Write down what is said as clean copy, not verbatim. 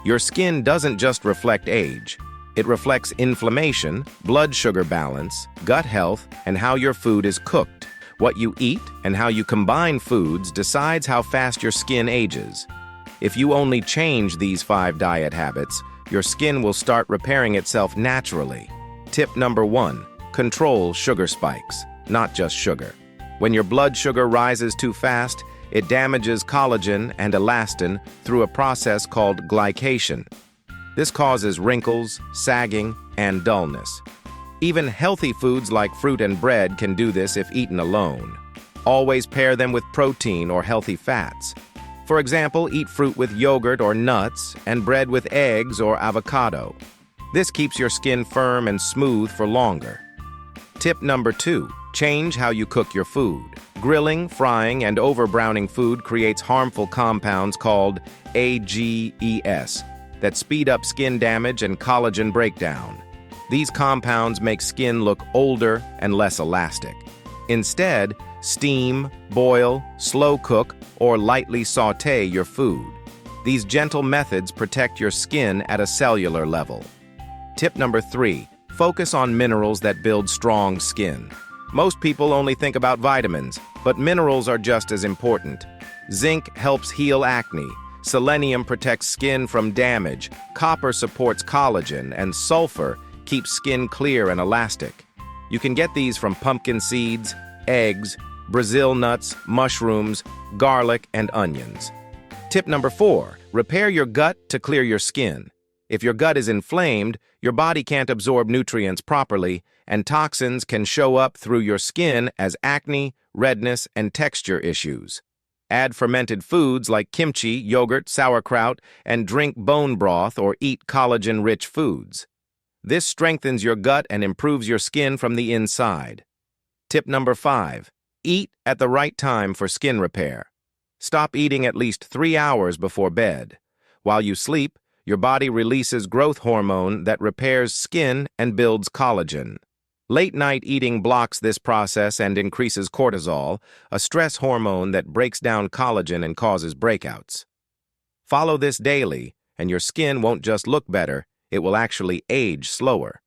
Your skin doesn't just reflect age. It reflects inflammation, blood sugar balance, gut health, and how your food is cooked. What you eat and how you combine foods decides how fast your skin ages. If you only change these 5 diet habits, your skin will start repairing itself naturally. Tip number 1, control sugar spikes, not just sugar. When your blood sugar rises too fast, it damages collagen and elastin through a process called glycation. This causes wrinkles, sagging, and dullness. Even healthy foods like fruit and bread can do this if eaten alone. Always pair them with protein or healthy fats. For example, eat fruit with yogurt or nuts and bread with eggs or avocado. This keeps your skin firm and smooth for longer. Tip number 2, change how you cook your food. Grilling, frying, and over-browning food creates harmful compounds called AGEs that speed up skin damage and collagen breakdown. These compounds make skin look older and less elastic. Instead, steam, boil, slow cook, or lightly sauté your food. These gentle methods protect your skin at a cellular level. Tip number 3, focus on minerals that build strong skin. Most people only think about vitamins, but minerals are just as important. Zinc helps heal acne, selenium protects skin from damage, copper supports collagen, and sulfur keeps skin clear and elastic. You can get these from pumpkin seeds, eggs, Brazil nuts, mushrooms, garlic, and onions. Tip number 4, repair your gut to clear your skin. If your gut is inflamed, your body can't absorb nutrients properly, and toxins can show up through your skin as acne, redness, and texture issues. Add fermented foods like kimchi, yogurt, sauerkraut, and drink bone broth or eat collagen-rich foods. This strengthens your gut and improves your skin from the inside. Tip number 5, eat at the right time for skin repair. Stop eating at least 3 hours before bed. While you sleep, your body releases growth hormone that repairs skin and builds collagen. Late-night eating blocks this process and increases cortisol, a stress hormone that breaks down collagen and causes breakouts. Follow this daily, and your skin won't just look better, it will actually age slower.